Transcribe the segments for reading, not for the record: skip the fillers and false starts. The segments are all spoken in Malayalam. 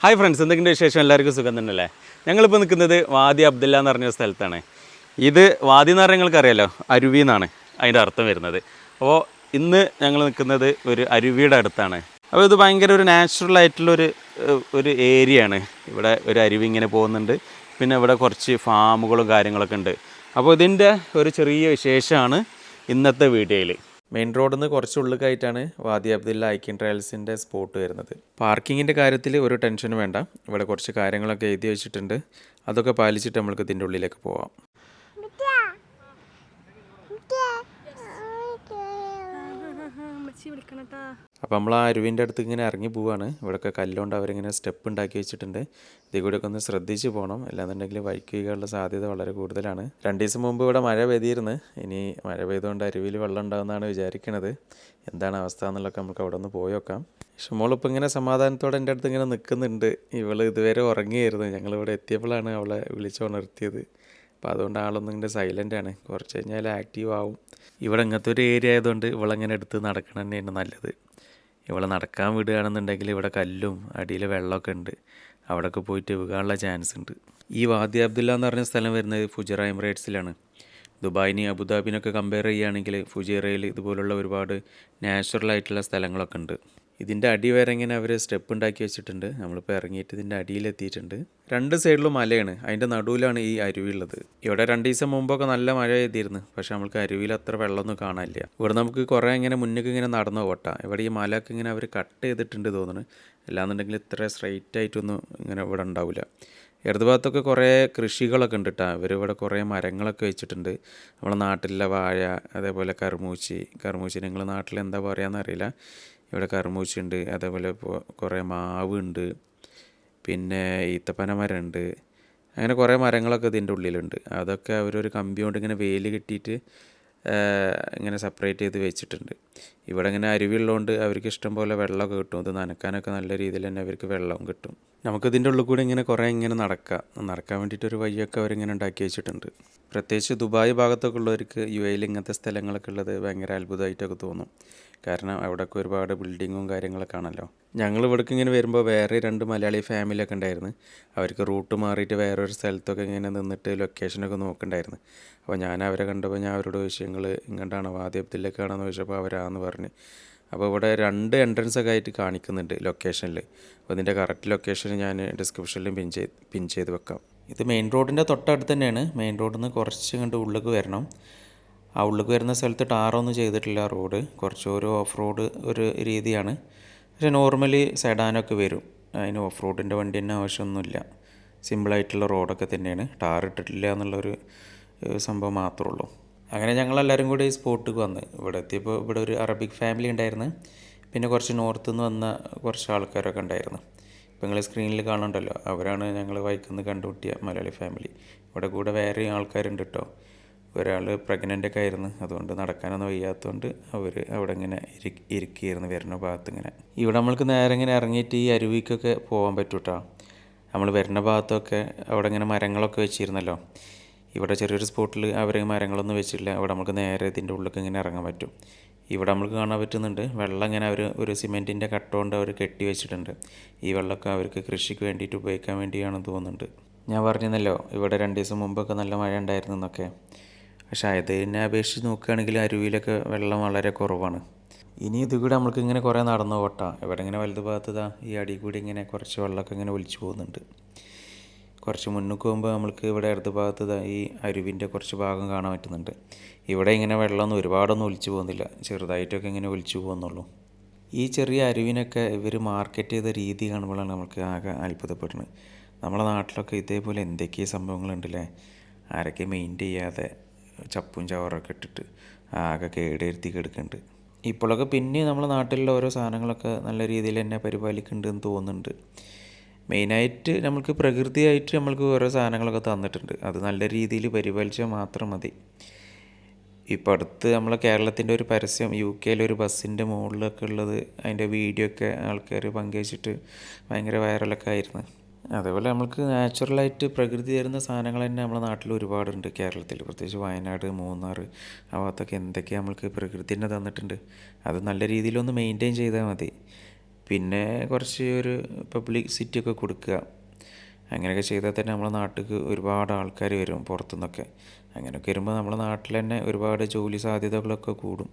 ഹായ് ഫ്രണ്ട്സ്, എന്തെങ്കിലും വിശേഷം? എല്ലാവർക്കും സുഖം തന്നെയല്ലേ? ഞങ്ങളിപ്പോൾ നിൽക്കുന്നത് വാദി അബ്ദുല്ല എന്ന് പറഞ്ഞ സ്ഥലത്താണ്. ഇത് വാദി എന്ന് പറഞ്ഞാൽ നിങ്ങൾക്കറിയാലോ, അരുവി എന്നാണ് അതിൻ്റെ അർത്ഥം വരുന്നത്. അപ്പോൾ ഇന്ന് ഞങ്ങൾ നിൽക്കുന്നത് ഒരു അരുവിയുടെ അടുത്താണ്. അപ്പോൾ ഇത് ഭയങ്കര ഒരു നാച്ചുറൽ ആയിട്ടുള്ളൊരു ഏരിയയാണ്. ഇവിടെ ഒരു അരുവി ഇങ്ങനെ പോകുന്നുണ്ട്. പിന്നെ ഇവിടെ കുറച്ച് ഫാമുകളും കാര്യങ്ങളൊക്കെ ഉണ്ട്. അപ്പോൾ ഇതിൻ്റെ ഒരു ചെറിയ വിശേഷമാണ് ഇന്നത്തെ വീഡിയോയിൽ. മെയിൻ റോഡിൽ നിന്ന് കുറച്ച് ഉള്ളിലായിട്ടാണ് വാദി അബ്ദുല്ല ഹൈക്കിംഗ് ട്രയൽസിൻ്റെ സ്പോട്ട് വരുന്നത്. പാർക്കിങ്ങിൻ്റെ കാര്യത്തിൽ ഒരു ടെൻഷനും വേണ്ട. ഇവിടെ കുറച്ച് കാര്യങ്ങളൊക്കെ എഴുതി വെച്ചിട്ടുണ്ട്. അതൊക്കെ പാലിച്ചിട്ട് നമ്മൾക്ക് ഇതിൻ്റെ ഉള്ളിലേക്ക് പോവാം. അപ്പോൾ നമ്മൾ ആ അരുവിൻ്റെ അടുത്ത് ഇങ്ങനെ ഇറങ്ങി പോവാണ്. ഇവിടെയൊക്കെ കല്ലുകൊണ്ട് അവരിങ്ങനെ സ്റ്റെപ്പ് ഉണ്ടാക്കി വെച്ചിട്ടുണ്ട്. ഇതിൽ കൂടെയൊക്കെ ഒന്ന് ശ്രദ്ധിച്ച് പോകണം, അല്ലാന്നുണ്ടെങ്കിൽ വഴിക്ക് വീഴാനുള്ള സാധ്യത വളരെ കൂടുതലാണ്. 2 ദിവസം മുമ്പ് ഇവിടെ മഴ പെയ്തിരുന്നു. ഇനി മഴ പെയ്തുകൊണ്ട് അരുവിയിൽ വെള്ളം ഉണ്ടാകുമെന്നാണ് വിചാരിക്കുന്നത്. എന്താണ് അവസ്ഥ എന്നുള്ളതൊക്കെ നമുക്ക് അവിടെ ഒന്ന് പോയി നോക്കാം. ഷമോളിപ്പോൾ ഇങ്ങനെ സമാധാനത്തോടെ എൻ്റെ അടുത്ത് ഇങ്ങനെ നിൽക്കുന്നുണ്ട്. ഇവൾ ഇതുവരെ ഉറങ്ങിയായിരുന്നു. ഞങ്ങളിവിടെ എത്തിയപ്പോഴാണ് അവളെ വിളിച്ചുണർത്തിയത്. അപ്പോൾ അതുകൊണ്ട് ആളൊന്നും ഇങ്ങനെ സൈലൻ്റാണ്. കുറച്ച് കഴിഞ്ഞാൽ ആക്റ്റീവ് ആവും. ഇവിടെ ഇങ്ങനത്തെ ഒരു ഏരിയ ആയതുകൊണ്ട് ഇവളങ്ങനെ എടുത്ത് നടക്കണം തന്നെയാണ് നല്ലത്. ഇവളെ നടക്കാൻ വിടുകയാണെന്നുണ്ടെങ്കിൽ ഇവിടെ കല്ലും അടിയിൽ വെള്ളമൊക്കെ ഉണ്ട്. അവിടെയൊക്കെ പോയിട്ട് വീഴാനുള്ള ചാൻസ് ഉണ്ട്. ഈ വാദി അബ്ദുല്ല എന്ന് പറഞ്ഞ സ്ഥലം വരുന്നത് ഫുജറ എമിറേറ്റ്സിലാണ്. ദുബായിന് അബുദാബിനൊക്കെ കമ്പയർ ചെയ്യുകയാണെങ്കിൽ ഫുജൈറയിൽ ഇതുപോലുള്ള ഒരുപാട് നാച്ചുറൽ ആയിട്ടുള്ള സ്ഥലങ്ങളൊക്കെ ഉണ്ട്. ഇതിൻ്റെ അടി വരെ ഇങ്ങനെ അവർ സ്റ്റെപ്പ് ഉണ്ടാക്കി വെച്ചിട്ടുണ്ട്. നമ്മളിപ്പോൾ ഇറങ്ങിയിട്ട് ഇതിൻ്റെ അടിയിലെത്തിയിട്ടുണ്ട്. 2 സൈഡിലും മലയാണ്. അതിൻ്റെ നടുവിലാണ് ഈ അരുവി ഉള്ളത്. ഇവിടെ 2 ദിവസം മുമ്പൊക്കെ നല്ല മഴ പെയ്തിരുന്നു. പക്ഷേ നമുക്ക് അരുവിയിൽ അത്ര വെള്ളമൊന്നും കാണാനില്ല. ഇവിടെ നമുക്ക് കുറേ ഇങ്ങനെ മുന്നേക്ക് ഇങ്ങനെ നടന്നു പോട്ടാ. ഇവിടെ ഈ മലയൊക്കെ ഇങ്ങനെ അവർ കട്ട് ചെയ്തിട്ടുണ്ട് തോന്നുന്നു. അല്ലാന്നുണ്ടെങ്കിൽ ഇത്ര സ്ട്രൈറ്റ് ആയിട്ടൊന്നും ഇങ്ങനെ ഇവിടെ ഉണ്ടാവില്ല. ഇടത് ഭാഗത്തൊക്കെ കുറേ കൃഷികളൊക്കെ ഉണ്ട് കേട്ടോ. ഇവരിവിടെ കുറേ മരങ്ങളൊക്കെ വെച്ചിട്ടുണ്ട്. നമ്മളെ നാട്ടിലെ വാഴ, അതേപോലെ കർമൂച്ചി നിങ്ങളുടെ നാട്ടിൽ എന്താ പറയുകയെന്ന് അറിയില്ല. ഇവിടെ കർമൂച്ചുണ്ട്, അതേപോലെ കുറേ മാവുണ്ട്, പിന്നെ ഈത്തപ്പന മരമുണ്ട്. അങ്ങനെ കുറേ മരങ്ങളൊക്കെ ഇതിൻ്റെ ഉള്ളിലുണ്ട്. അതൊക്കെ അവരൊരു കമ്പി കൊണ്ട് ഇങ്ങനെ വേലി കെട്ടിയിട്ട് ഇങ്ങനെ സെപ്പറേറ്റ് ചെയ്ത് വെച്ചിട്ടുണ്ട്. ഇവിടെ ഇങ്ങനെ അരുവിയുള്ളതുകൊണ്ട് അവർക്ക് ഇഷ്ടം പോലെ വെള്ളമൊക്കെ കിട്ടും. ഇത് നനക്കാനൊക്കെ നല്ല രീതിയിൽ തന്നെ അവർക്ക് വെള്ളവും കിട്ടും. നമുക്കിതിൻ്റെ ഉള്ളിൽ കൂടെ ഇങ്ങനെ കുറേ ഇങ്ങനെ നടക്കാൻ വേണ്ടിയിട്ടൊരു വഴിയൊക്കെ അവരിങ്ങനെ ഉണ്ടാക്കി വെച്ചിട്ടുണ്ട്. പ്രത്യേകിച്ച് ദുബായ് ഭാഗത്തൊക്കെ ഉള്ളവർക്ക് UAE ഇങ്ങനത്തെ സ്ഥലങ്ങളൊക്കെ ഉള്ളത് ഭയങ്കര അത്ഭുതമായിട്ടൊക്കെ തോന്നും. കാരണം അവിടെയൊക്കെ ഒരുപാട് ബിൽഡിങ്ങും കാര്യങ്ങളൊക്കെ ആണല്ലോ. ഞങ്ങൾ ഇവിടേക്ക് ഇങ്ങനെ വരുമ്പോൾ വേറെ 2 മലയാളി ഫാമിലിയൊക്കെ ഉണ്ടായിരുന്നു. അവർക്ക് റൂട്ട് മാറിയിട്ട് വേറൊരു സ്ഥലത്തൊക്കെ ഇങ്ങനെ നിന്നിട്ട് ലൊക്കേഷനൊക്കെ നോക്കുന്നുണ്ടായിരുന്നു. അപ്പോൾ ഞാൻ അവരെ കണ്ടപ്പോൾ ഞാൻ അവരോട് ചോദിച്ചു, നിങ്ങൾ ഇങ്ങോട്ടാണോ വാദി അബ്ദുല്ലക്കാണെന്ന് ചോദിച്ചപ്പോൾ അവരാന്ന് പറഞ്ഞു. അപ്പോൾ ഇവിടെ 2 എൻട്രൻസൊക്കെ ആയിട്ട് കാണിക്കുന്നുണ്ട് ലൊക്കേഷനിൽ. അപ്പോൾ ഇതിൻ്റെ കറക്റ്റ് ലൊക്കേഷൻ ഞാൻ ഡിസ്ക്രിപ്ഷനിലും പിൻ ചെയ്ത് വെക്കാം. ഇത് മെയിൻ റോഡിൻ്റെ തൊട്ടടുത്ത് തന്നെയാണ്. മെയിൻ റോഡിൽ നിന്ന് കുറച്ച് കണ്ട് ഉള്ളിലേക്ക് വരണം. ആ ഉള്ളിലേക്ക് വരുന്ന സ്ഥലത്ത് ടാറൊന്നും ചെയ്തിട്ടില്ല. റോഡ് കുറച്ച് ഒരു ഓഫ് റോഡ് ഒരു രീതിയാണ്. പക്ഷേ നോർമലി സെഡാനൊക്കെ വരും. അതിന് ഓഫ് റോഡിൻ്റെ വണ്ടി തന്നെ ആവശ്യമൊന്നുമില്ല. സിമ്പിളായിട്ടുള്ള റോഡൊക്കെ തന്നെയാണ്. ടാർ ഇട്ടിട്ടില്ല എന്നുള്ളൊരു സംഭവം മാത്രമേ ഉള്ളൂ. അങ്ങനെ ഞങ്ങളെല്ലാവരും കൂടി ഈ സ്പോട്ടിലേക്ക് വന്ന് ഇവിടെ എത്തിയപ്പോൾ ഇവിടെ ഒരു അറബിക് ഫാമിലി ഉണ്ടായിരുന്നു. പിന്നെ കുറച്ച് നോർത്ത് നിന്ന് വന്ന കുറച്ച് ആൾക്കാരൊക്കെ ഉണ്ടായിരുന്നു. ഇപ്പോൾ നിങ്ങൾ സ്ക്രീനിൽ കാണുന്നുണ്ടല്ലോ, അവരാണ് ഞങ്ങൾ വൈക്കുന്ന കണ്ടുമുട്ടിയ മലയാളി ഫാമിലി. ഇവിടെ കൂടെ വേറെ ആൾക്കാരുണ്ട് കേട്ടോ. ഒരാൾ പ്രഗ്നൻ്റൊക്കെ ആയിരുന്നു. അതുകൊണ്ട് നടക്കാനൊന്നും വയ്യാത്തതുകൊണ്ട് അവർ അവിടെ ഇങ്ങനെ ഇരിക്കുകയായിരുന്നു വരുന്ന ഭാഗത്ത് ഇങ്ങനെ. ഇവിടെ നമ്മൾക്ക് നേരെ ഇങ്ങനെ ഇറങ്ങിയിട്ട് ഈ അരുവിക്കൊക്കെ പോകാൻ പറ്റും കേട്ടോ. നമ്മൾ വരുന്ന ഭാഗത്തൊക്കെ അവിടെ ഇങ്ങനെ മരങ്ങളൊക്കെ വെച്ചിരുന്നല്ലോ. ഇവിടെ ചെറിയൊരു സ്പോട്ടിൽ അവർ മരങ്ങളൊന്നും വെച്ചിട്ടില്ല. അവിടെ നമുക്ക് നേരെ ഇതിൻ്റെ ഉള്ളിലേക്ക് ഇങ്ങനെ ഇറങ്ങാൻ പറ്റും. ഇവിടെ നമുക്ക് കാണാൻ പറ്റുന്നുണ്ട് വെള്ളം ഇങ്ങനെ അവർ ഒരു സിമെൻറ്റിൻ്റെ കട്ട കൊണ്ട് അവർ കെട്ടി വെച്ചിട്ടുണ്ട്. ഈ വെള്ളമൊക്കെ അവർക്ക് കൃഷിക്ക് വേണ്ടിയിട്ട് ഉപയോഗിക്കാൻ വേണ്ടിയാണെന്ന് തോന്നുന്നുണ്ട്. ഞാൻ പറഞ്ഞല്ലോ ഇവിടെ 2 ദിവസം മുമ്പൊക്കെ നല്ല മഴ ഉണ്ടായിരുന്നു എന്നൊക്കെ. പക്ഷേ അതിനെ അപേക്ഷിച്ച് നോക്കുകയാണെങ്കിൽ അരുവിയിലൊക്കെ വെള്ളം വളരെ കുറവാണ്. ഇനി ഇത് കൂടെ നമ്മൾക്ക് ഇങ്ങനെ കുറേ നടന്നു പോട്ടാ. ഇവിടെ ഇങ്ങനെ വലതു ഭാഗത്ത് ഈ അടി കൂടി ഇങ്ങനെ കുറച്ച് വെള്ളമൊക്കെ ഇങ്ങനെ ഒലിച്ചു പോകുന്നുണ്ട്. കുറച്ച് മുന്നോട്ട് പോകുമ്പോൾ നമ്മൾക്ക് ഇവിടെ ഇടത് ഭാഗത്ത് ഈ അരുവിൻ്റെ കുറച്ച് ഭാഗം കാണാൻ പറ്റുന്നുണ്ട്. ഇവിടെ ഇങ്ങനെ വെള്ളമൊന്നും ഒരുപാടൊന്നും ഒലിച്ചു പോകുന്നില്ല. ചെറുതായിട്ടൊക്കെ ഇങ്ങനെ ഒലിച്ചു പോകുന്നുള്ളൂ. ഈ ചെറിയ അരുവിനൊക്കെ ഇവർ മാർക്കറ്റ് ചെയ്ത രീതി കാണുമ്പോഴാണ് നമുക്ക് ആകെ അത്ഭുതപ്പെടുന്നത്. നമ്മളെ നാട്ടിലൊക്കെ ഇതേപോലെ എന്തൊക്കെ സംഭവങ്ങളുണ്ടല്ലേ. ആരൊക്കെ മെയിൻറ്റെയിൻ ചെയ്യാതെ ചപ്പും ചവറൊക്കെ ഇട്ടിട്ട് ആകെ കേടുവരുത്തി കിടക്കുന്നുണ്ട്. ഇപ്പോഴൊക്കെ പിന്നെ നമ്മളെ നാട്ടിലുള്ള ഓരോ സാധനങ്ങളൊക്കെ നല്ല രീതിയിൽ തന്നെ പരിപാലിക്കുന്നുണ്ടെന്ന് തോന്നുന്നുണ്ട്. മെയിനായിട്ട് നമ്മൾക്ക് പ്രകൃതിയായിട്ട് നമ്മൾക്ക് ഓരോ സാധനങ്ങളൊക്കെ തന്നിട്ടുണ്ട്. അത് നല്ല രീതിയിൽ പരിപാലിച്ചാൽ മാത്രം മതി. ഇപ്പോൾ അടുത്ത് നമ്മളെ കേരളത്തിൻ്റെ ഒരു പരസ്യം UK ഒരു ബസ്സിൻ്റെ മുകളിലൊക്കെ ഉള്ളത്, അതിൻ്റെ വീഡിയോ ഒക്കെ ആൾക്കാർ പങ്കുവച്ചിട്ട് ഭയങ്കര വൈറലൊക്കെ ആയിരുന്നു. അതേപോലെ നമുക്ക് നാച്ചുറലായിട്ട് പ്രകൃതി തരുന്ന സാധനങ്ങൾ തന്നെ നമ്മുടെ നാട്ടിൽ ഒരുപാടുണ്ട്. കേരളത്തിൽ പ്രത്യേകിച്ച് വയനാട്, മൂന്നാർ ആ ഭാഗത്തൊക്കെ എന്തൊക്കെയാണ് നമ്മൾക്ക് പ്രകൃതി തന്നെ തന്നിട്ടുണ്ട്. അത് നല്ല രീതിയിലൊന്ന് മെയിൻറ്റെയിൻ ചെയ്താൽ മതി. പിന്നെ കുറച്ച് ഒരു പബ്ലിസിറ്റി ഒക്കെ കൊടുക്കുക. അങ്ങനെയൊക്കെ ചെയ്താൽ തന്നെ നമ്മളെ നാട്ടിലേക്ക് ഒരുപാട് ആൾക്കാർ വരും പുറത്തുനിന്നൊക്കെ. അങ്ങനെയൊക്കെ വരുമ്പോൾ നമ്മുടെ നാട്ടിൽ തന്നെ ഒരുപാട് ജോലി സാധ്യതകളൊക്കെ കൂടും.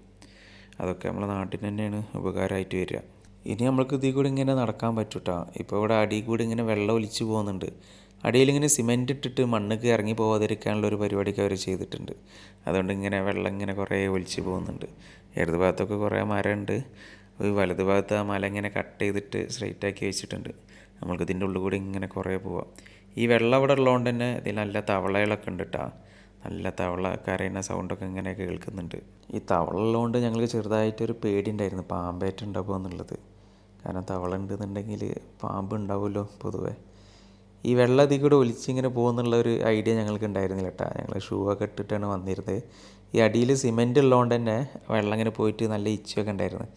അതൊക്കെ നമ്മളെ നാട്ടിൽ തന്നെയാണ് ഉപകാരമായിട്ട് വരിക. ഇനി നമ്മൾക്ക് ഇതിൽ കൂടി ഇങ്ങനെ നടക്കാൻ പറ്റൂട്ടാ. ഇപ്പോൾ ഇവിടെ അടിയിൽ കൂടി ഇങ്ങനെ വെള്ളം ഒലിച്ച് പോകുന്നുണ്ട്. അടിയിലിങ്ങനെ സിമെൻ്റ് ഇട്ടിട്ട് മണ്ണിക്ക് ഇറങ്ങി പോകാതിരിക്കാനുള്ള ഒരു പരിപാടിയൊക്കെ അവർ ചെയ്തിട്ടുണ്ട്. അതുകൊണ്ട് ഇങ്ങനെ വെള്ളം ഇങ്ങനെ കുറേ ഒലിച്ച് പോകുന്നുണ്ട്. ഇടത് ഭാഗത്തൊക്കെ കുറേ മരമുണ്ട്. വലത് ഭാഗത്ത് ആ മല ഇങ്ങനെ കട്ട് ചെയ്തിട്ട് സ്ട്രെയിറ്റ് ആക്കി വെച്ചിട്ടുണ്ട്. നമ്മൾക്ക് ഇതിൻ്റെ ഉള്ളിൽ കൂടി ഇങ്ങനെ കുറേ പോവാം. ഈ വെള്ളം ഇവിടെ ഉള്ളതുകൊണ്ട് തന്നെ ഇതിൽ നല്ല തവളകളൊക്കെ ഉണ്ട് കേട്ടോ. നല്ല തവള കരയുന്ന സൗണ്ടൊക്കെ ഇങ്ങനെ കേൾക്കുന്നുണ്ട്. ഈ തവള ഉള്ളതുകൊണ്ട് ഞങ്ങൾക്ക് ചെറുതായിട്ടൊരു പേടി ഉണ്ടായിരുന്നു, പാമ്പേറ്റുണ്ടാവുമോ എന്നുള്ളത്. കാരണം തവള ഉണ്ടെന്നുണ്ടെങ്കിൽ പാമ്പ് ഉണ്ടാവുമല്ലോ പൊതുവെ. ഈ വെള്ളം ഇതിൽ കൂടെ ഒലിച്ചിങ്ങനെ പോകുന്നുള്ള ഒരു ഐഡിയ ഞങ്ങൾക്ക് ഉണ്ടായിരുന്നില്ല കേട്ടോ. ഞങ്ങൾ ഷൂ ഒക്കെ ഇട്ടിട്ടാണ് വന്നിരുന്നത്. ഈ അടിയിൽ സിമെൻ്റ് ഉള്ളതുകൊണ്ട് തന്നെ വെള്ളം ഇങ്ങനെ പോയിട്ട് നല്ല ഇച്ചൊക്കെ ഉണ്ടായിരുന്നു,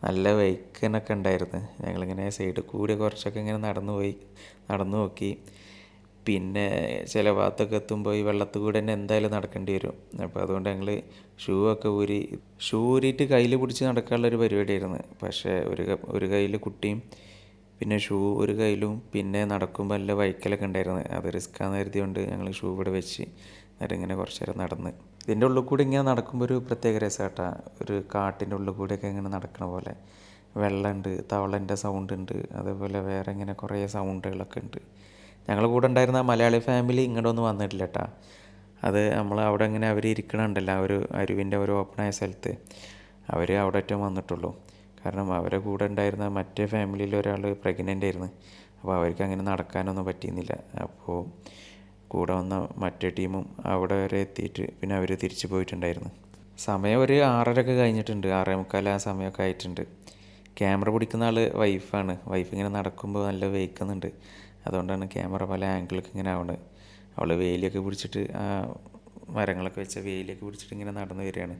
നല്ല വൈക്കനൊക്കെ ഉണ്ടായിരുന്നു. ഞങ്ങളിങ്ങനെ സൈഡിൽ കൂടി കുറച്ചൊക്കെ ഇങ്ങനെ നടന്നു നോക്കി. പിന്നെ ചില ഭാഗത്തൊക്കെ എത്തുമ്പോൾ ഈ വെള്ളത്തിൽ കൂടെ തന്നെ എന്തായാലും നടക്കേണ്ടി വരും. അപ്പോൾ അതുകൊണ്ട് ഞങ്ങൾ ഷൂ ഊരിയിട്ട് കയ്യിൽ പിടിച്ച് നടക്കാനുള്ളൊരു പരിപാടിയായിരുന്നു. പക്ഷേ ഒരു കയ്യിൽ കുട്ടിയും പിന്നെ ഷൂ ഒരു കയ്യിലും, പിന്നെ നടക്കുമ്പോൾ നല്ല വൈക്കലൊക്കെ ഉണ്ടായിരുന്നു. അത് റിസ്ക്കാന്ന് കരുതിയോണ്ട് ഞങ്ങൾ ഷൂ ഇവിടെ വെച്ച് എന്നിട്ട് ഇങ്ങനെ കുറച്ച് നേരം നടന്ന്. ഇതിൻ്റെ ഉള്ളിൽ കൂടി ഇങ്ങനെ നടക്കുമ്പോൾ ഒരു പ്രത്യേക രസമാട്ടാ. ഒരു കാട്ടിൻ്റെ ഉള്ളിൽ കൂടെയൊക്കെ ഇങ്ങനെ നടക്കണ പോലെ. വെള്ളമുണ്ട്, തവളൻ്റെ സൗണ്ട് ഉണ്ട്, അതേപോലെ വേറെ ഇങ്ങനെ കുറേ സൗണ്ടുകളൊക്കെ ഉണ്ട്. ഞങ്ങളുടെ കൂടെ ഉണ്ടായിരുന്ന മലയാളി ഫാമിലി ഇങ്ങോട്ടൊന്നും വന്നിട്ടില്ല കേട്ടോ. അത് നമ്മൾ അവിടെ ഇങ്ങനെ അവർ ഇരിക്കണുണ്ടല്ലോ, ഒരു അരുവിൻ്റെ ഒരു ഓപ്പണായ സ്ഥലത്ത് അവർ അവിടെ ഏറ്റവും വന്നിട്ടുള്ളൂ. കാരണം അവരെ കൂടെ ഉണ്ടായിരുന്ന മറ്റേ ഫാമിലിയിൽ ഒരാൾ പ്രഗ്നൻ്റ് ആയിരുന്നു. അപ്പോൾ അവർക്ക് അങ്ങനെ നടക്കാനൊന്നും പറ്റിയിരുന്നില്ല. അപ്പോൾ കൂടെ വന്ന മറ്റേ ടീമും അവിടെ വരെ എത്തിയിട്ട് പിന്നെ അവർ തിരിച്ചു പോയിട്ടുണ്ടായിരുന്നു. സമയം ഒരു 6:30 കഴിഞ്ഞിട്ടുണ്ട്, 6:45 ആ സമയമൊക്കെ ആയിട്ടുണ്ട്. ക്യാമറ പിടിക്കുന്ന ആൾ വൈഫാണ്. വൈഫ് ഇങ്ങനെ നടക്കുമ്പോൾ നല്ല വയ്ക്കുന്നുണ്ട്. അതുകൊണ്ടാണ് ക്യാമറ പല ആംഗിളൊക്കെ ഇങ്ങനെ ആവുന്നത്. അവൾ വേലിയൊക്കെ പിടിച്ചിട്ട് മരങ്ങളൊക്കെ വെച്ച വേലിയൊക്കെ പിടിച്ചിട്ട് ഇങ്ങനെ നടന്നു വരികയാണ്.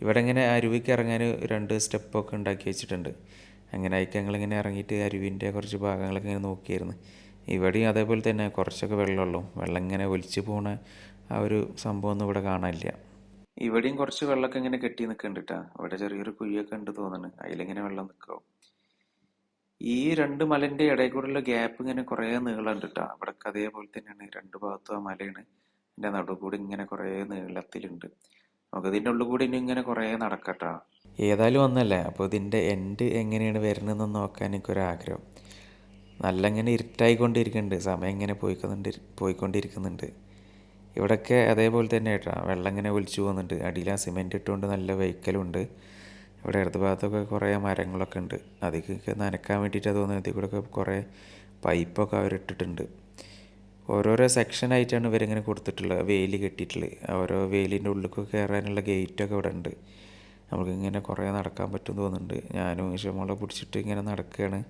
ഇവിടെ ഇങ്ങനെ അരുവിക്ക് ഇറങ്ങാൻ 2 സ്റ്റെപ്പൊക്കെ ഉണ്ടാക്കി വെച്ചിട്ടുണ്ട്. അങ്ങനെ ആയിട്ട് ഞങ്ങളിങ്ങനെ ഇറങ്ങിയിട്ട് അരുവിൻ്റെ കുറച്ച് ഭാഗങ്ങളൊക്കെ ഇങ്ങനെ നോക്കിയായിരുന്നു. ഇവിടെയും അതേപോലെ തന്നെ കുറച്ചൊക്കെ വെള്ളമുള്ളൂ. വെള്ളം ഇങ്ങനെ ഒലിച്ച് പോണ ആ ഒരു സംഭവമൊന്നും ഇവിടെ കാണാനില്ല. ഇവിടെയും കുറച്ച് വെള്ളമൊക്കെ ഇങ്ങനെ കെട്ടി നിൽക്കുന്നുണ്ട് കേട്ടോ. ഇവിടെ ചെറിയൊരു കുഴിയൊക്കെ ഉണ്ട് തോന്നുന്നു, അതിലിങ്ങനെ വെള്ളം നിൽക്കും. ഈ 2 മലൻ്റെ ഇടയിൽ കൂടെയുള്ള ഗ്യാപ്പ് ഇങ്ങനെ കുറേ നീളമുണ്ട് കേട്ടോ. അവിടെയൊക്കെ അതേപോലെ തന്നെയാണ്, 2 ഭാഗത്തും ആ മലയാണ്. എൻ്റെ നടുവ് കൂടി ഇങ്ങനെ കുറേ നീളത്തിലുണ്ട്. നമുക്ക് ഇതിൻ്റെ ഉള്ളിൽ കൂടി ഇനി ഇങ്ങനെ കുറേ നടക്കട്ടോ. ഏതായാലും ഒന്നല്ലേ, അപ്പോൾ ഇതിൻ്റെ എൻഡ് എങ്ങനെയാണ് വരുന്നതെന്ന് നോക്കാൻ എനിക്കൊരാഗ്രഹം. നല്ല ഇങ്ങനെ ഇരുട്ടായിക്കൊണ്ടിരിക്കുന്നുണ്ട്, സമയം ഇങ്ങനെ പോയിക്കൊണ്ടിരിക്കുന്നുണ്ട്. ഇവിടെയൊക്കെ അതേപോലെ തന്നെ കേട്ടോ, വെള്ളം ഇങ്ങനെ ഒലിച്ചു പോകുന്നുണ്ട്. അടിയിൽ ആ സിമെൻ്റ് ഇട്ടുകൊണ്ട് നല്ല വെഹിക്കലുണ്ട്. ഇവിടെ ഇടത് ഭാഗത്തൊക്കെ കുറേ മരങ്ങളൊക്കെ ഉണ്ട്. അതിലേക്ക് നനക്കാൻ വേണ്ടിയിട്ടാണ് തോന്നുന്നത്. ഇതിൽ കൂടെയൊക്കെ കുറേ പൈപ്പൊക്കെ അവരിട്ടിട്ടുണ്ട്. ഓരോരോ സെക്ഷനായിട്ടാണ് ഇവരിങ്ങനെ കൊടുത്തിട്ടുള്ളത്, വേലി കെട്ടിയിട്ടുള്ളത്. ഓരോ വേലിൻ്റെ ഉള്ളിലേക്ക് കയറാനുള്ള ഗേറ്റൊക്കെ ഇവിടെ ഉണ്ട്. നമുക്കിങ്ങനെ കുറേ നടക്കാൻ പറ്റും തോന്നുന്നുണ്ട്. ഞാനും ഇഷമോളെ പിടിച്ചിട്ട് ഇങ്ങനെ നടക്കുകയാണ്.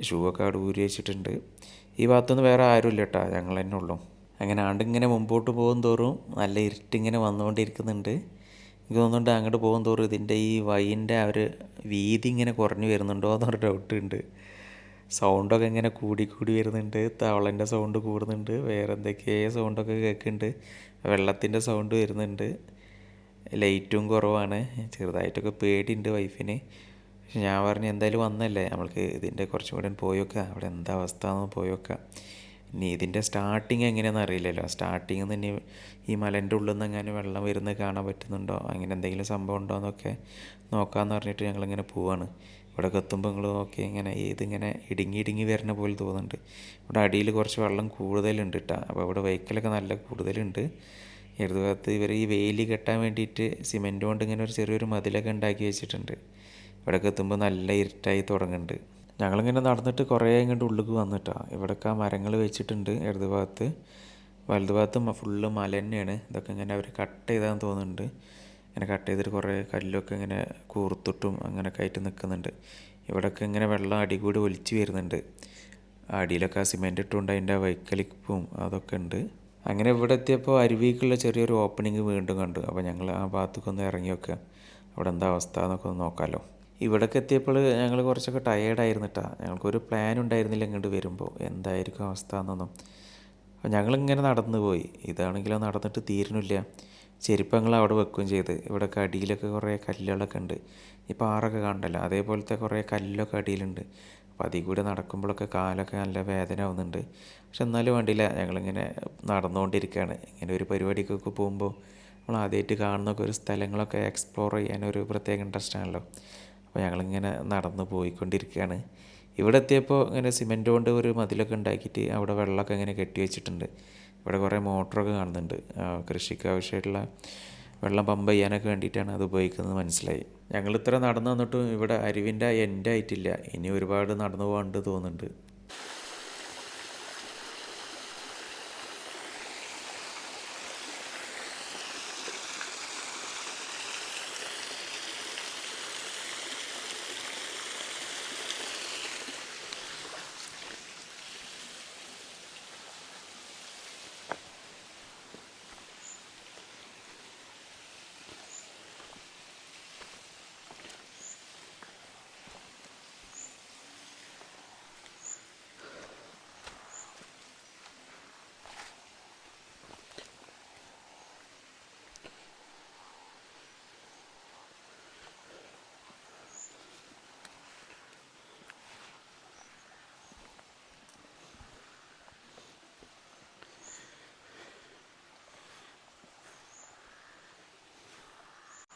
ഷൂ ഒക്കെ അവിടെ ഊരി വെച്ചിട്ടുണ്ട്. ഈ ഭാഗത്തൊന്നും വേറെ ആരുമില്ല കേട്ടോ, ഞങ്ങൾ തന്നെ ഉള്ളൂ. അങ്ങനെ ആണ്ടിങ്ങനെ മുമ്പോട്ട് പോകും തോറും നല്ല ഇരുട്ടിങ്ങനെ വന്നുകൊണ്ടിരിക്കുന്നുണ്ട്. എനിക്ക് തോന്നുന്നുണ്ട് അങ്ങോട്ട് പോകും തോറും ഇതിൻ്റെ ഈ വഴിൻ്റെ ആ ഒരു വീതി ഇങ്ങനെ കുറഞ്ഞു വരുന്നുണ്ടോ എന്നൊരു ഡൗട്ട് ഉണ്ട്. സൗണ്ടൊക്കെ ഇങ്ങനെ കൂടി വരുന്നുണ്ട്. തവളൻ്റെ സൗണ്ട് കൂടുന്നുണ്ട്, വേറെ എന്തൊക്കെയോ സൗണ്ടൊക്കെ കേൾക്കുന്നുണ്ട്, വെള്ളത്തിൻ്റെ സൗണ്ട് വരുന്നുണ്ട്. ലൈറ്റും കുറവാണ്, ചെറുതായിട്ടൊക്കെ പേടിയുണ്ട് വൈഫിന്. പക്ഷെ ഞാൻ പറഞ്ഞു എന്തായാലും വന്നല്ലേ, നമ്മൾക്ക് ഇതിൻ്റെ കുറച്ചും കൂടെ പോയി നോക്കാം, അവിടെ എന്താ അവസ്ഥ എന്ന് പോയി നോക്കാം. ഇനി ഇതിൻ്റെ സ്റ്റാർട്ടിങ് എങ്ങനെയാണെന്ന് അറിയില്ലല്ലോ. സ്റ്റാർട്ടിങ്ങിൽ നിന്ന് ഇനി ഈ മലേൻ്റെ ഉള്ളിൽ നിന്ന് എങ്ങനെ വെള്ളം വരുന്നത് കാണാൻ പറ്റുന്നുണ്ടോ, അങ്ങനെ എന്തെങ്കിലും സംഭവം ഉണ്ടോ എന്നൊക്കെ നോക്കാമെന്ന് പറഞ്ഞിട്ട് ഞങ്ങളിങ്ങനെ പോവാണ്. ഇവിടെയൊക്കെ എത്തുമ്പോൾ നിങ്ങൾ നോക്കി ഇങ്ങനെ ഇതിങ്ങനെ ഇടുങ്ങി വരുന്ന പോലെ തോന്നുന്നുണ്ട്. ഇവിടെ അടിയിൽ കുറച്ച് വെള്ളം കൂടുതലുണ്ട് കേട്ടോ. അപ്പോൾ ഇവിടെ വെഹിക്കലൊക്കെ നല്ല കൂടുതലുണ്ട്. ഇടത് ഭാഗത്ത് ഇവർ ഈ വേലി കെട്ടാൻ വേണ്ടിയിട്ട് സിമെൻറ്റ് കൊണ്ട് ഇങ്ങനെ ഒരു ചെറിയൊരു മതിലൊക്കെ ഉണ്ടാക്കി വെച്ചിട്ടുണ്ട്. ഇവിടെയൊക്കെ എത്തുമ്പോൾ നല്ല ഇരുട്ടായി തുടങ്ങുന്നുണ്ട്. ഞങ്ങളിങ്ങനെ നടന്നിട്ട് കുറേ ഇങ്ങോട്ട് ഉള്ളിലേക്ക് വന്നിട്ടാണ്. ഇവിടെയൊക്കെ ആ മരങ്ങൾ വെച്ചിട്ടുണ്ട് ഇടത് ഭാഗത്ത്. വലത് ഭാഗത്ത് ഫുള്ള് മല തന്നെയാണ്. ഇതൊക്കെ ഇങ്ങനെ അവർ കട്ട് ചെയ്താന്ന് തോന്നുന്നുണ്ട്. ഇങ്ങനെ കട്ട് ചെയ്തിട്ട് കുറേ കല്ലൊക്കെ ഇങ്ങനെ കൂർത്തിട്ടും അങ്ങനെയൊക്കെ ആയിട്ട് നിൽക്കുന്നുണ്ട്. ഇവിടെയൊക്കെ ഇങ്ങനെ വെള്ളം അടി കൂടി ഒലിച്ച് വരുന്നുണ്ട്. അടിയിലൊക്കെ ആ സിമെൻറ്റ് ഇട്ടുകൊണ്ട് അതിൻ്റെ വൈക്കലിപ്പും അതൊക്കെ ഉണ്ട്. അങ്ങനെ ഇവിടെ എത്തിയപ്പോൾ അരുവിക്കുള്ള ചെറിയൊരു ഓപ്പണിങ് വീണ്ടും കണ്ടു. അപ്പോൾ ഞങ്ങൾ ആ ഭാഗത്തേക്ക് ഒന്ന് ഇറങ്ങി വെക്കുക, അവിടെ എന്താ അവസ്ഥ എന്നൊക്കെ ഒന്ന് നോക്കാമല്ലോ. ഇവിടേക്ക് എത്തിയപ്പോൾ ഞങ്ങൾ കുറച്ചൊക്കെ ടയേർഡായിരുന്നു കേട്ടോ. ഞങ്ങൾക്കൊരു പ്ലാൻ ഉണ്ടായിരുന്നില്ല ഇങ്ങോട്ട് വരുമ്പോൾ എന്തായിരിക്കും അവസ്ഥ എന്നൊന്നും. അപ്പോൾ ഞങ്ങളിങ്ങനെ നടന്നു പോയി. ഇതാണെങ്കിലോ നടന്നിട്ട് തീരുന്നില്ല. ചെരുപ്പങ്ങൾ അവിടെ വെക്കുകയും ചെയ്ത്. ഇവിടെയൊക്കെ അടിയിലൊക്കെ കുറേ കല്ലുകളൊക്കെ ഉണ്ട്. ഈ പാറൊക്കെ കാണണ്ടല്ലോ, അതേപോലത്തെ കുറേ കല്ലൊക്കെ അടിയിലുണ്ട്. അപ്പോൾ അതിൽ കൂടെ നടക്കുമ്പോഴൊക്കെ കാലൊക്കെ നല്ല വേദന ആവുന്നുണ്ട്. പക്ഷെ എന്നാലും വേണ്ടിയില്ല, ഞങ്ങളിങ്ങനെ നടന്നുകൊണ്ടിരിക്കുകയാണ്. ഇങ്ങനെ ഒരു പരിപാടിക്കൊക്കെ പോകുമ്പോൾ നമ്മൾ ആദ്യമായിട്ട് കാണുന്നൊക്കെ ഒരു സ്ഥലങ്ങളൊക്കെ എക്സ്പ്ലോർ ചെയ്യാനൊരു പ്രത്യേക ഇൻട്രസ്റ്റ് ആണല്ലോ. അപ്പോൾ ഞങ്ങളിങ്ങനെ നടന്ന് പോയിക്കൊണ്ടിരിക്കുകയാണ്. ഇവിടെ എത്തിയപ്പോൾ ഇങ്ങനെ സിമെൻറ്റ് കൊണ്ട് ഒരു മതിലൊക്കെ ഉണ്ടാക്കിയിട്ട് അവിടെ വെള്ളമൊക്കെ ഇങ്ങനെ കെട്ടി വെച്ചിട്ടുണ്ട്. ഇവിടെ കുറേ മോട്ടറൊക്കെ കാണുന്നുണ്ട്. കൃഷിക്ക് ആവശ്യമായിട്ടുള്ള വെള്ളം പമ്പ് ചെയ്യാനൊക്കെ വേണ്ടിയിട്ടാണ് അത് ഉപയോഗിക്കുന്നത് മനസ്സിലായി. ഞങ്ങൾ ഇത്ര നടന്നു വന്നിട്ടും ഇവിടെ അരുവിൻ്റെ എൻഡ് ആയിട്ടില്ല. ഇനി ഒരുപാട് നടന്നു പോകാണ്ട് തോന്നുന്നുണ്ട്.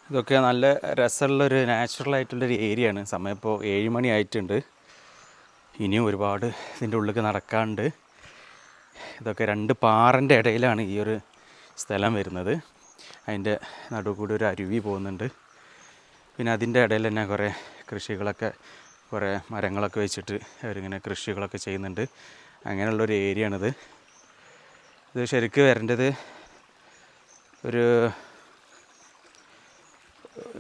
ഇതൊക്കെ നല്ല രസമുള്ളൊരു നാച്ചുറലായിട്ടുള്ളൊരു ഏരിയ ആണ്. സമയം ഇപ്പോൾ 7 മണി ആയിട്ടുണ്ട്. ഇനിയും ഒരുപാട് ഇതിൻ്റെ ഉള്ളിൽ നടക്കാനുണ്ട്. ഇതൊക്കെ 2 പാറൻ്റെ ഇടയിലാണ് ഈ ഒരു സ്ഥലം വരുന്നത്. അതിൻ്റെ നടുവ് കൂടി ഒരു അരുവി പോകുന്നുണ്ട്. പിന്നെ അതിൻ്റെ ഇടയിൽ തന്നെ കുറേ കൃഷികളൊക്കെ, കുറേ മരങ്ങളൊക്കെ വെച്ചിട്ട് അവരിങ്ങനെ കൃഷികളൊക്കെ ചെയ്യുന്നുണ്ട്. അങ്ങനെയുള്ളൊരു ഏരിയ ആണിത്. ഇത് ശരിക്കും വരേണ്ടത് ഒരു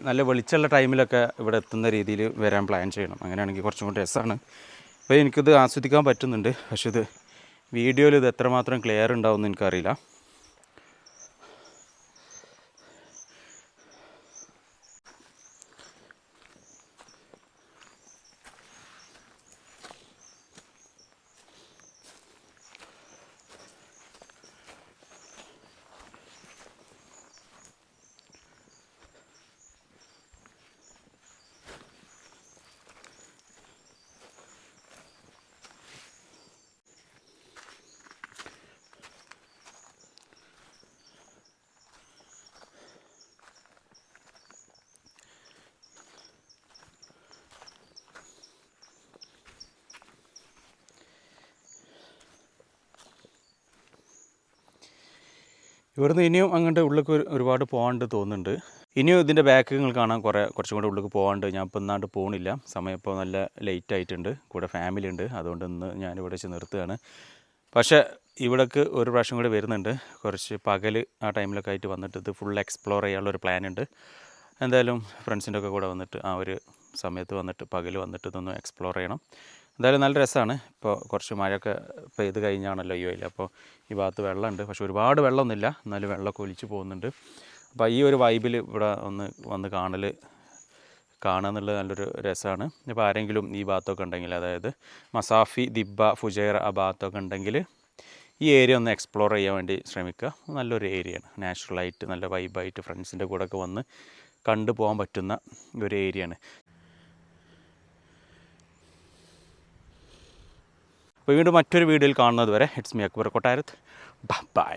നല്ല വെളിച്ചമുള്ള ടൈമിലൊക്കെ ഇവിടെ എത്തുന്ന രീതിയിൽ വരാൻ പ്ലാൻ ചെയ്യണം. അങ്ങനെയാണെങ്കിൽ കുറച്ചും കൂടി രസമാണ്. അപ്പോൾ എനിക്കിത് ആസ്വദിക്കാൻ പറ്റുന്നുണ്ട്. പക്ഷെ ഇത് വീഡിയോയിൽ ഇത് എത്രമാത്രം ക്ലിയർ ഉണ്ടാവുമെന്ന് എനിക്കറിയില്ല. ഇവിടുന്ന് ഇനിയും അങ്ങോട്ട് ഉള്ളിലേക്ക് ഒരുപാട് പോകാണ്ട് തോന്നുന്നുണ്ട്. ഇനിയും ഇതിൻ്റെ ബാക്ക് നിങ്ങൾ കാണാൻ കുറച്ചും കൂടെ ഉള്ളിലേക്ക് പോകാണ്ട്. ഞാൻ ഇപ്പോൾ ഇന്നാണ്ട് പോകണില്ല. സമയം ഇപ്പോൾ നല്ല ലേറ്റ് ആയിട്ടുണ്ട്. കൂടെ ഫാമിലി ഉണ്ട്. അതുകൊണ്ട് ഇന്ന് ഞാനിവിടെ വെച്ച് നിർത്തുകയാണ്. പക്ഷേ ഇവിടേക്ക് ഒരു പ്രാവശ്യം കൂടി വരുന്നുണ്ട്. കുറച്ച് പകൽ ആ ടൈമിലൊക്കെ ആയിട്ട് വന്നിട്ട് ഇത് ഫുൾ എക്സ്പ്ലോർ ചെയ്യാനുള്ളൊരു പ്ലാനുണ്ട്. എന്തായാലും ഫ്രണ്ട്സിൻ്റെ ഒക്കെ കൂടെ വന്നിട്ട് ആ ഒരു സമയത്ത് വന്നിട്ട് പകൽ വന്നിട്ട് ഇതൊന്ന് എക്സ്പ്ലോർ ചെയ്യണം. എന്തായാലും നല്ല രസമാണ്. ഇപ്പോൾ കുറച്ച് മഴയൊക്കെ പെയ്ത് കഴിഞ്ഞാണല്ലോ ഈ വെയിൽ. അപ്പോൾ ഈ ഭാഗത്ത് വെള്ളമുണ്ട്. പക്ഷേ ഒരുപാട് വെള്ളമൊന്നുമില്ല, എന്നാലും വെള്ളമൊക്കെ ഒലിച്ച് പോകുന്നുണ്ട്. അപ്പോൾ ഈ ഒരു വൈബിൽ ഇവിടെ വന്ന് കാണുക എന്നുള്ളത് നല്ലൊരു രസമാണ്. ഇപ്പോൾ ആരെങ്കിലും ഈ ഭാഗത്തൊക്കെ ഉണ്ടെങ്കിൽ, അതായത് മസാഫി, ദിബ്ബ, ഫുജൈറ ആ ഭാഗത്തൊക്കെ ഉണ്ടെങ്കിൽ ഈ ഏരിയ ഒന്ന് എക്സ്പ്ലോർ ചെയ്യാൻ വേണ്ടി ശ്രമിക്കുക. നല്ലൊരു ഏരിയയാണ്. നാച്ചുറലായിട്ട് നല്ല വൈബായിട്ട് ഫ്രണ്ട്സിൻ്റെ കൂടെയൊക്കെ വന്ന് കണ്ടു പോകാൻ പറ്റുന്ന ഒരു ഏരിയയാണ്. വീണ്ടും മറ്റൊരു വീഡിയോയിൽ കാണുന്നത് വരെ ഇറ്റ്സ് മീ അക്ബർ കൊട്ടാരത്ത്. ബൈ.